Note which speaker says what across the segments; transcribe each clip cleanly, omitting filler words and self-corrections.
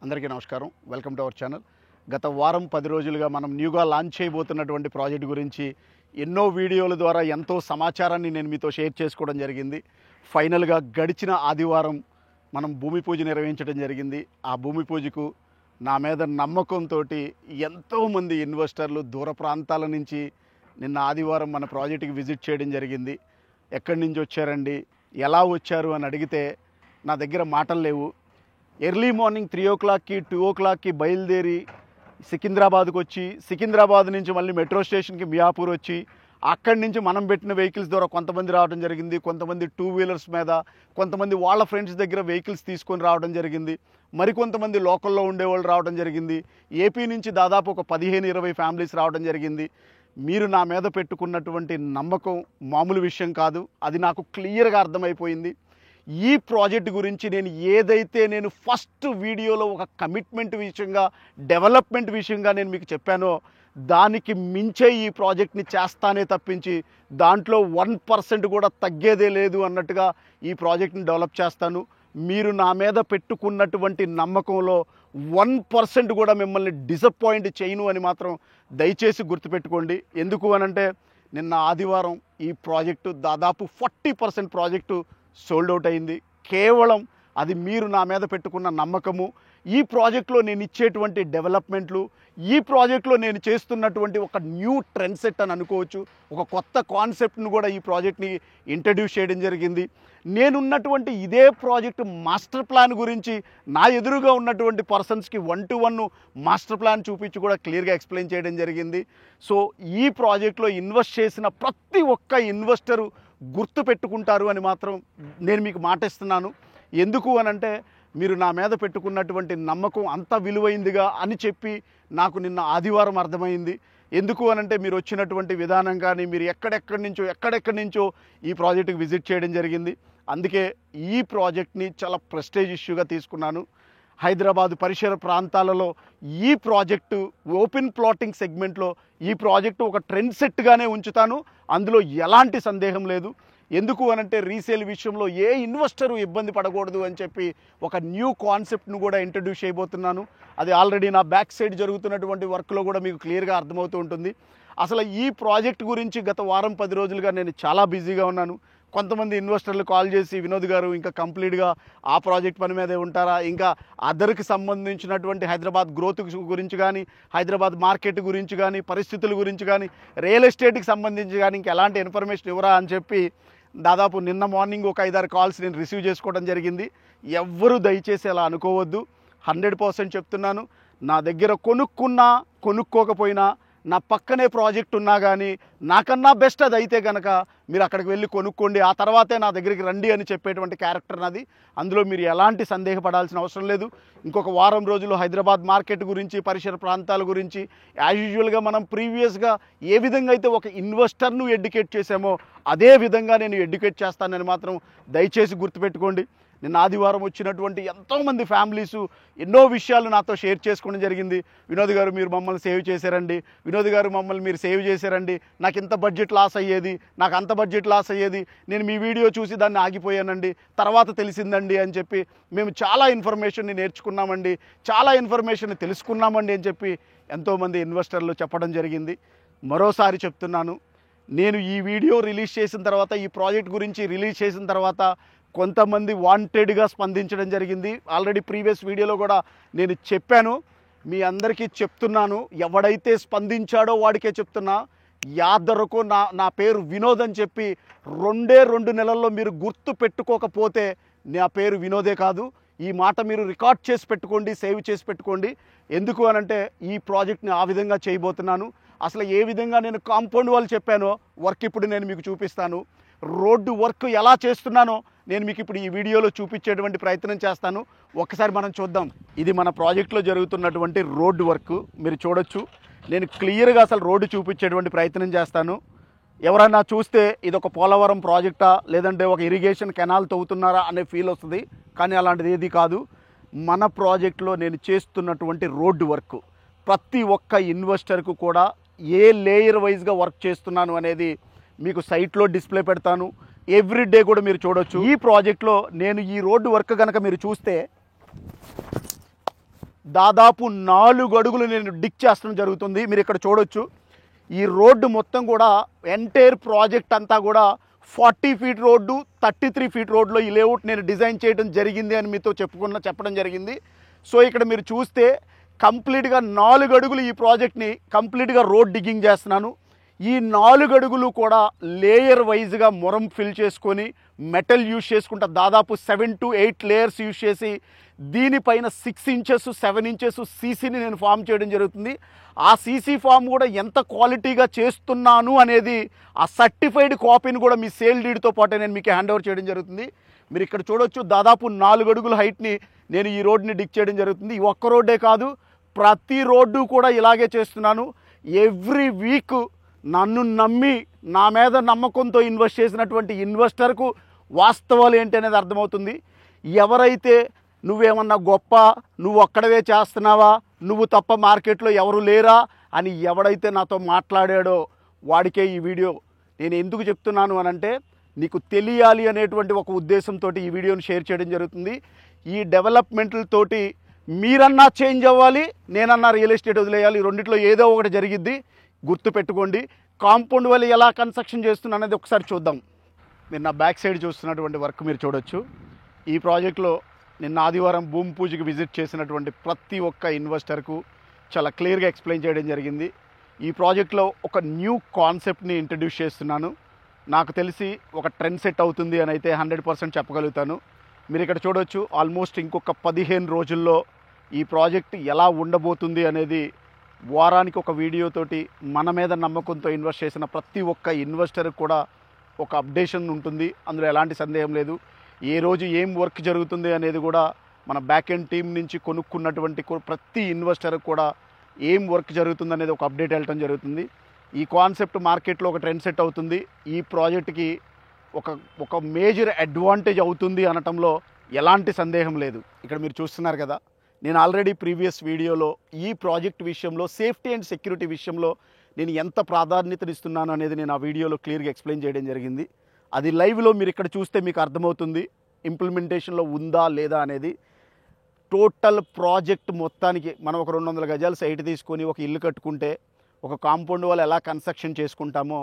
Speaker 1: అందరికీ నమస్కారం. Welcome to our channel. గత వారం 10 రోజులుగా మనం న్యూగా లాంచ్ చేయబోతున్నటువంటి ప్రాజెక్ట్ గురించి ఎన్నో వీడియోల ద్వారా ఎంతో సమాచారాన్ని నేను మీతో షేర్ చేసుకోవడం జరిగింది. ఫైనల్గా గడిచిన ఆదివారం మనం భూమి పూజ నిర్వహించడం జరిగింది. ఆ భూమి పూజకు నా మీద నమ్మకంతో ఎంతోమంది ఇన్వెస్టర్లు దూర ప్రాంతాల నుంచి నిన్న ఆదివారం మన ప్రాజెక్టుకి విజిట్ చేయడం జరిగింది. ఎక్కడి నుంచి వచ్చారండి, ఎలా వచ్చారు అని అడిగితే నా దగ్గర మాటలు లేవు. ఎర్లీ మార్నింగ్ 3 o'clockకి 2 o'clockకి బయలుదేరి సికింద్రాబాద్కు వచ్చి, సికింద్రాబాద్ నుంచి మళ్ళీ మెట్రో స్టేషన్కి మియాపూర్ వచ్చి, అక్కడి నుంచి మనం పెట్టిన వెహికల్స్ ద్వారా కొంతమంది రావడం జరిగింది. కొంతమంది 2 wheelers మీద, కొంతమంది వాళ్ళ ఫ్రెండ్స్ దగ్గర వెహికల్స్ తీసుకొని రావడం జరిగింది. మరికొంతమంది లోకల్లో ఉండేవాళ్ళు రావడం జరిగింది. ఏపీ నుంచి దాదాపు ఒక 15-20 ఫ్యామిలీస్ రావడం జరిగింది. మీరు నా మీద పెట్టుకున్నటువంటి నమ్మకం మామూలు విషయం కాదు. అది నాకు క్లియర్గా అర్థమైపోయింది. ఈ ప్రాజెక్ట్ గురించి నేను ఫస్ట్ వీడియోలో ఒక కమిట్మెంట్ విషయంగా, డెవలప్మెంట్ విషయంగా నేను మీకు చెప్పానో దానికి మించే ఈ ప్రాజెక్ట్ని చేస్తానే తప్పించి దాంట్లో 1% కూడా తగ్గేదే లేదు అన్నట్టుగా ఈ ప్రాజెక్ట్ని డెవలప్ చేస్తాను. మీరు నా మీద పెట్టుకున్నటువంటి నమ్మకంలో 1% కూడా మిమ్మల్ని డిసప్పాయింట్ చేయను అని మాత్రం దయచేసి గుర్తుపెట్టుకోండి. ఎందుకు అనంటే నిన్న ఆదివారం ఈ ప్రాజెక్టు దాదాపు 40% ప్రాజెక్టు సోల్డ్ అవుట్ అయింది. కేవలం అది మీరు నా మీద పెట్టుకున్న నమ్మకము, ఈ ప్రాజెక్ట్లో నేను ఇచ్చేటువంటి డెవలప్మెంట్లు, ఈ ప్రాజెక్ట్లో నేను చేస్తున్నటువంటి ఒక న్యూ ట్రెండ్ సెట్ అని అనుకోవచ్చు. ఒక కొత్త కాన్సెప్ట్ను కూడా ఈ ప్రాజెక్ట్ని ఇంట్రడ్యూస్ చేయడం జరిగింది. నేనున్నటువంటి ఇదే ప్రాజెక్టు మాస్టర్ ప్లాన్ గురించి నా ఎదురుగా ఉన్నటువంటి పర్సన్స్కి 1-to-1 మాస్టర్ ప్లాన్ చూపించి కూడా క్లియర్గా ఎక్స్ప్లెయిన్ చేయడం జరిగింది. సో ఈ ప్రాజెక్ట్లో ఇన్వెస్ట్ చేసిన ప్రతి ఒక్క ఇన్వెస్టరు గుర్తు పెట్టుకుంటారు అని మాత్రం నేను మీకు మాటిస్తున్నాను. ఎందుకు అనంటే మీరు నా మీద పెట్టుకున్నటువంటి నమ్మకం అంత విలువైందిగా అని చెప్పి నాకు నిన్న ఆదివారం అర్థమైంది. ఎందుకు అనంటే మీరు వచ్చినటువంటి విధానం కానీ, మీరు ఎక్కడెక్కడి నుంచో ఈ ప్రాజెక్టుకి విజిట్ చేయడం జరిగింది. అందుకే ఈ ప్రాజెక్ట్ని చాలా ప్రెస్టేజ్ ఇష్యూగా తీసుకున్నాను. హైదరాబాద్ పరిసర ప్రాంతాలలో ఈ ప్రాజెక్టు ఓపెన్ ప్లాటింగ్ సెగ్మెంట్లో ఈ ప్రాజెక్టు ఒక ట్రెండ్ సెట్గానే ఉంచుతాను. అందులో ఎలాంటి సందేహం లేదు. ఎందుకు అనంటే రీసేల్ విషయంలో ఏ ఇన్వెస్టరు ఇబ్బంది పడకూడదు అని చెప్పి ఒక న్యూ కాన్సెప్ట్ను కూడా ఇంట్రడ్యూస్ చేయబోతున్నాను. అది ఆల్రెడీ నా బ్యాక్ సైడ్ జరుగుతున్నటువంటి వర్క్లో కూడా మీకు క్లియర్గా అర్థమవుతూ ఉంటుంది. అసలు ఈ ప్రాజెక్ట్ గురించి గత వారం 10 రోజులుగా నేను చాలా బిజీగా ఉన్నాను. కొంతమంది ఇన్వెస్టర్లు కాల్ చేసి, వినోద్ గారు ఇంకా కంప్లీట్గా ఆ ప్రాజెక్ట్ పని మీదే ఉంటారా, ఇంకా అదర్కి సంబంధించినటువంటి హైదరాబాద్ గ్రోత్ గురించి కానీ, హైదరాబాద్ మార్కెట్ గురించి కానీ, పరిస్థితుల గురించి కానీ, రియల్ ఎస్టేట్కి సంబంధించి కానీ ఇంకా ఎలాంటి ఇన్ఫర్మేషన్ ఇవ్వరా అని చెప్పి దాదాపు నిన్న మార్నింగ్ ఒక 5-6 కాల్స్ నేను రిసీవ్ చేసుకోవడం జరిగింది. ఎవ్వరూ దయచేసి అలా అనుకోవద్దు. 100% చెప్తున్నాను. నా దగ్గర కొనుక్కున్నా కొనుక్కోకపోయినా, నా పక్కనే ప్రాజెక్ట్ ఉన్నా కానీ నాకన్నా బెస్ట్ అది అయితే కనుక మీరు అక్కడికి వెళ్ళి కొనుక్కోండి, ఆ తర్వాతే నా దగ్గరికి రండి అని చెప్పేటువంటి క్యారెక్టర్ నాది. అందులో మీరు ఎలాంటి సందేహపడాల్సిన అవసరం లేదు. ఇంకొక వారం రోజులు హైదరాబాద్ మార్కెట్ గురించి, పరిసర ప్రాంతాల గురించి యాజ్ యూజువల్గా మనం ప్రీవియస్గా ఏ విధంగా అయితే ఒక ఇన్వెస్టర్ను ఎడ్యుకేట్ చేసామో అదే విధంగా నేను ఎడ్యుకేట్ చేస్తానని మాత్రం దయచేసి గుర్తుపెట్టుకోండి. నిన్న ఆదివారం వచ్చినటువంటి ఎంతోమంది ఫ్యామిలీసు ఎన్నో విషయాలు నాతో షేర్ చేసుకోవడం జరిగింది. వినోద్ గారు మీరు మమ్మల్ని సేవ్ చేశారండి, వినోద్ గారు మమ్మల్ని మీరు సేవ్ చేశారండి, నాకు ఇంత బడ్జెట్ లాస్ అయ్యేది, నాకు అంత బడ్జెట్ లాస్ అయ్యేది, నేను మీ వీడియో చూసి దాన్ని ఆగిపోయానండి, తర్వాత తెలిసిందండి అని చెప్పి మేము చాలా ఇన్ఫర్మేషన్ని నేర్చుకున్నామండి, చాలా ఇన్ఫర్మేషన్ తెలుసుకున్నామండి అని చెప్పి ఎంతోమంది ఇన్వెస్టర్లు చెప్పడం జరిగింది. మరోసారి చెప్తున్నాను, నేను ఈ వీడియో రిలీజ్ చేసిన తర్వాత, ఈ ప్రాజెక్ట్ గురించి రిలీజ్ చేసిన తర్వాత కొంతమంది వాంటెడ్గా స్పందించడం జరిగింది. ఆల్రెడీ ప్రీవియస్ వీడియోలో కూడా నేను చెప్పాను, మీ అందరికీ చెప్తున్నాను. ఎవడైతే స్పందించాడో వాడికే చెప్తున్నా, యాదరకు నా పేరు వినోద్ అని చెప్పి 2 నెలల్లో మీరు గుర్తు పెట్టుకోకపోతే నా పేరు వినోదే కాదు. ఈ మాట మీరు రికార్డ్ చేసి పెట్టుకోండి, సేవ్ చేసి పెట్టుకోండి. ఎందుకు అనంటే ఈ ప్రాజెక్ట్ని ఆ విధంగా చేయబోతున్నాను. అసలు ఏ విధంగా నేను కాంపౌండ్ వాళ్ళు చెప్పానో వర్క్ ఇప్పుడు నేను మీకు చూపిస్తాను. రోడ్డు వర్క్ ఎలా చేస్తున్నానో నేను మీకు ఇప్పుడు ఈ వీడియోలో చూపించేటువంటి ప్రయత్నం చేస్తాను. ఒక్కసారి మనం చూద్దాం. ఇది మన ప్రాజెక్ట్లో జరుగుతున్నటువంటి రోడ్డు వర్క్ మీరు చూడొచ్చు. నేను క్లియర్గా అసలు రోడ్డు చూపించేటువంటి ప్రయత్నం చేస్తాను. ఎవరైనా చూస్తే ఇది ఒక పోలవరం ప్రాజెక్టా లేదంటే ఒక ఇరిగేషన్ కెనాల్ తవ్వుతున్నారా అనే ఫీల్ వస్తుంది. కానీ అలాంటిది ఏది కాదు. మన ప్రాజెక్ట్లో నేను చేస్తున్నటువంటి రోడ్డు వర్క్ ప్రతి ఒక్క ఇన్వెస్టర్కు కూడా ఏ లేయర్ వైజ్గా వర్క్ చేస్తున్నాను అనేది మీకు సైట్లో డిస్ప్లే పెడతాను. ఎవ్రీ డే కూడా మీరు చూడొచ్చు. ఈ ప్రాజెక్ట్లో నేను ఈ రోడ్డు వర్క్ కనుక మీరు చూస్తే దాదాపు 4 అడుగులు నేను డిక్ చేస్తడం జరుగుతుంది. మీరు ఇక్కడ చూడొచ్చు. ఈ రోడ్డు మొత్తం కూడా ఎంటైర్ ప్రాజెక్ట్ అంతా కూడా 40 ఫీట్ రోడ్డు, 33 ఫీట్ రోడ్లో ఈ లేఅవుట్ నేను డిజైన్ చేయడం జరిగింది అని మీతో చెప్పడం జరిగింది. సో ఇక్కడ మీరు చూస్తే కంప్లీట్గా 4 అడుగులు ఈ ప్రాజెక్ట్ని కంప్లీట్గా రోడ్ డిగ్గింగ్ చేస్తున్నాను. ఈ 4 అడుగులు కూడా లేయర్ వైజ్గా మొరం ఫిల్ చేసుకొని మెటల్ యూజ్ చేసుకుంటా దాదాపు 7 to 8 లేయర్స్ యూజ్ చేసి దీనిపైన 6 ఇంచెస్ 7 ఇంచెస్ సీసీని నేను ఫామ్ చేయడం జరుగుతుంది. ఆ సీసీ ఫామ్ కూడా ఎంత క్వాలిటీగా చేస్తున్నాను అనేది ఆ సర్టిఫైడ్ కాపీని కూడా మీ సేల్ డీడ్తో పాటు నేను మీకు హ్యాండ్ ఓవర్ చేయడం జరుగుతుంది. మీరు ఇక్కడ చూడొచ్చు. దాదాపు 4 అడుగుల హైట్ని నేను ఈ రోడ్ని డిక్ చేయడం జరుగుతుంది. ఈ ఒక్క రోడ్డే కాదు, ప్రతి రోడ్డు కూడా ఇలాగే చేస్తున్నాను. ఎవ్రీ వీక్ నన్ను నమ్మి నా మీద నమ్మకంతో ఇన్వెస్ట్ చేసినటువంటి ఇన్వెస్టర్కు వాస్తవాలు ఏంటి అనేది అర్థమవుతుంది. ఎవరైతే నువ్వేమన్నా గొప్ప, నువ్వు ఒక్కడవే చేస్తున్నావా, నువ్వు తప్ప మార్కెట్లో ఎవరు లేరా అని ఎవడైతే నాతో మాట్లాడాడో వాడికే ఈ వీడియో నేను ఎందుకు చెప్తున్నాను అనంటే, నీకు తెలియాలి అనేటువంటి ఒక ఉద్దేశంతో ఈ వీడియోని షేర్ చేయడం జరుగుతుంది. ఈ డెవలప్మెంట్లతోటి మీరన్నా చేంజ్ అవ్వాలి, నేనన్నా రియల్ ఎస్టేట్ వదిలేయాలి. రెండిట్లో ఏదో ఒకటి జరిగిద్ది, గుర్తుపెట్టుకోండి. కాంపౌండ్ వాళ్ళు ఎలా కన్స్ట్రక్షన్ చేస్తున్నా అనేది ఒకసారి చూద్దాం. మీరు నా బ్యాక్ సైడ్ చూస్తున్నటువంటి వర్క్ మీరు చూడొచ్చు. ఈ ప్రాజెక్ట్లో నిన్న ఆదివారం భూమి పూజకి విజిట్ చేసినటువంటి ప్రతి ఒక్క ఇన్వెస్టర్కు చాలా క్లియర్గా ఎక్స్ప్లెయిన్ చేయడం జరిగింది. ఈ ప్రాజెక్ట్లో ఒక న్యూ కాన్సెప్ట్ని ఇంట్రడ్యూస్ చేస్తున్నాను. నాకు తెలిసి ఒక ట్రెండ్ సెట్ అవుతుంది అని అయితే 100% చెప్పగలుగుతాను. మీరు ఇక్కడ చూడొచ్చు. ఆల్మోస్ట్ ఇంకొక 15 రోజుల్లో ఈ ప్రాజెక్ట్ ఎలా ఉండబోతుంది అనేది వారానికి ఒక వీడియోతోటి మన మీద నమ్మకంతో ఇన్వెస్ట్ చేసిన ప్రతి ఒక్క ఇన్వెస్టర్ కూడా ఒక అప్డేషన్ ఉంటుంది. అందులో ఎలాంటి సందేహం లేదు. ఏ రోజు ఏం వర్క్ జరుగుతుంది అనేది కూడా మన బ్యాక్ ఎండ్ టీం నుంచి కొనుక్కున్నటువంటి ప్రతి ఇన్వెస్టర్ కూడా ఏం వర్క్ జరుగుతుంది అనేది ఒక అప్డేట్ వెళ్ళటం జరుగుతుంది. ఈ కాన్సెప్ట్ మార్కెట్లో ఒక ట్రెండ్ సెట్ అవుతుంది. ఈ ప్రాజెక్ట్కి ఒక మేజర్ అడ్వాంటేజ్ అవుతుంది అనటంలో ఎలాంటి సందేహం లేదు. ఇక్కడ మీరు చూస్తున్నారు కదా, నేను ఆల్రెడీ ప్రీవియస్ వీడియోలో ఈ ప్రాజెక్ట్ విషయంలో సేఫ్టీ అండ్ సెక్యూరిటీ విషయంలో నేను ఎంత ప్రాధాన్యతనిస్తున్నాను అనేది నేను ఆ వీడియోలో క్లియర్గా ఎక్స్ప్లెయిన్ చేయడం జరిగింది. అది లైవ్లో మీరు ఇక్కడ చూస్తే మీకు అర్థమవుతుంది ఇంప్లిమెంటేషన్లో ఉందా లేదా అనేది. టోటల్ ప్రాజెక్ట్ మొత్తానికి మనం ఒక 200 గజాల సైట్ తీసుకొని ఒక ఇల్లు కట్టుకుంటే ఒక కాంపౌండ్ వాళ్ళు ఎలా కన్స్ట్రక్షన్ చేసుకుంటామో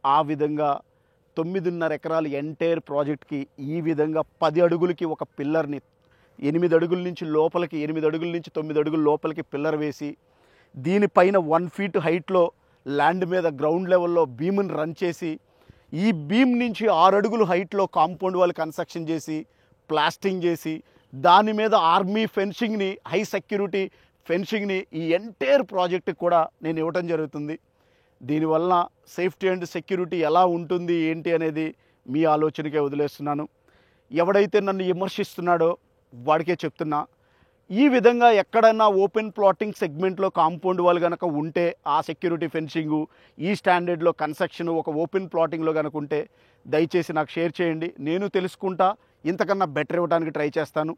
Speaker 1: ఆ విధంగా 9.5 ఎకరాల ఎంటైర్ ప్రాజెక్ట్కి ఈ విధంగా 10 అడుగులకి ఒక పిల్లర్ని 8 అడుగుల నుంచి లోపలికి 8 అడుగుల నుంచి 9 అడుగుల లోపలికి పిల్లర్ వేసి దీనిపైన 1 ఫీట్ హైట్లో ల్యాండ్ మీద గ్రౌండ్ లెవెల్లో బీమ్ని రన్ చేసి ఈ బీమ్ నుంచి 6 అడుగులు హైట్లో కాంపౌండ్ వాళ్ళు కన్స్ట్రక్షన్ చేసి ప్లాస్టింగ్ చేసి దాని మీద ఆర్మీ ఫెన్సింగ్ని, హై సెక్యూరిటీ ఫెన్సింగ్ని ఈ ఎంటైర్ ప్రాజెక్ట్కి కూడా నేను ఇవ్వటం జరుగుతుంది. దీనివల్ల సేఫ్టీ అండ్ సెక్యూరిటీ ఎలా ఉంటుంది ఏంటి అనేది మీ ఆలోచనకే వదిలేస్తున్నాను. ఎవడైతే నన్ను విమర్శిస్తున్నాడో వాడికే చెప్తున్నా, ఈ విధంగా ఎక్కడైనా ఓపెన్ ప్లాటింగ్ సెగ్మెంట్లో కాంపౌండ్ వాళ్ళు కనుక ఉంటే ఆ సెక్యూరిటీ ఫెన్సింగు ఈ స్టాండర్డ్లో కన్స్ట్రక్షన్ ఒక ఓపెన్ ప్లాటింగ్లో కనుక ఉంటే దయచేసి నాకు షేర్ చేయండి. నేను తెలుసుకుంటా, ఇంతకన్నా బెటర్ ఇవ్వడానికి ట్రై చేస్తాను.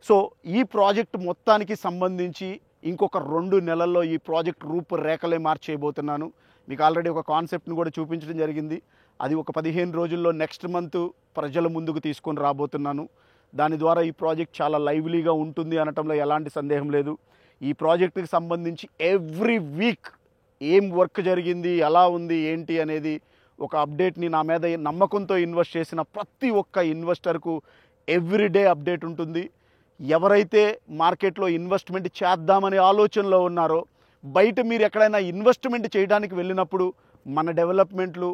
Speaker 1: సో ఈ ప్రాజెక్ట్ మొత్తానికి సంబంధించి ఇంకొక 2 నెలల్లో ఈ ప్రాజెక్ట్ రూపురేఖలే మార్చేయబోతున్నాను. మీకు ఆల్రెడీ ఒక కాన్సెప్ట్ని కూడా చూపించడం జరిగింది. అది ఒక 15 రోజుల్లో నెక్స్ట్ మంత్ ప్రజల ముందుకు తీసుకొని రాబోతున్నాను. దాని ద్వారా ఈ ప్రాజెక్ట్ చాలా లైవ్లీగా ఉంటుంది అనటంలో ఎలాంటి సందేహం లేదు. ఈ ప్రాజెక్టుకి సంబంధించి ఎవ్రీ వీక్ ఏం వర్క్ జరిగింది, ఎలా ఉంది ఏంటి అనేది ఒక అప్డేట్ని నా మీద నమ్మకంతో ఇన్వెస్ట్ చేసిన ప్రతి ఒక్క ఇన్వెస్టర్కు ఎవ్రీడే అప్డేట్ ఉంటుంది. ఎవరైతే మార్కెట్లో ఇన్వెస్ట్మెంట్ చేద్దామనే ఆలోచనలో ఉన్నారో, బయట మీరు ఎక్కడైనా ఇన్వెస్ట్మెంట్ చేయడానికి వెళ్ళినప్పుడు మన డెవలప్మెంట్లు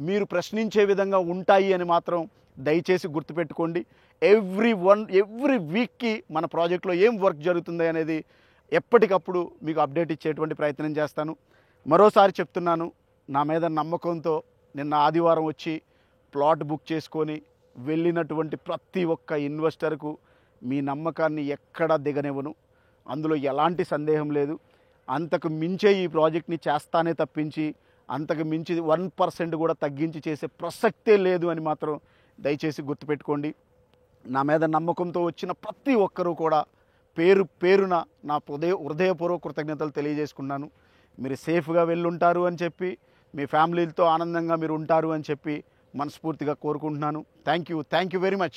Speaker 1: మీరు ప్రశ్నించే విధంగా ఉంటాయి అని మాత్రం దయచేసి గుర్తుపెట్టుకోండి. ఎవ్రీ వీక్కి మన ప్రాజెక్ట్లో ఏం వర్క్ జరుగుతుంది అనేది ఎప్పటికప్పుడు మీకు అప్డేట్ ఇచ్చేటువంటి ప్రయత్నం చేస్తాను. మరోసారి చెప్తున్నాను, నా మీద నమ్మకంతో నిన్న ఆదివారం వచ్చి ప్లాట్ బుక్ చేసుకొని వెళ్ళినటువంటి ప్రతి ఒక్క ఇన్వెస్టర్కు మీ నమ్మకాన్ని ఎక్కడా దిగనివ్వను. అందులో ఎలాంటి సందేహం లేదు. అంతకు మించే ఈ ప్రాజెక్ట్ని చేస్తానే తప్పించి అంతకు మించి 1% కూడా తగ్గించి చేసే ప్రసక్తే లేదు అని మాత్రం దయచేసి గుర్తుపెట్టుకోండి. నా మీద నమ్మకంతో వచ్చిన ప్రతి ఒక్కరూ కూడా పేరున నా హృదయపూర్వక కృతజ్ఞతలు తెలియజేసుకున్నాను. మీరు సేఫ్గా వెళ్ళుంటారు అని చెప్పి, మీ ఫ్యామిలీలతో ఆనందంగా మీరు ఉంటారు అని చెప్పి మనస్ఫూర్తిగా కోరుకుంటున్నాను. Thank you very much.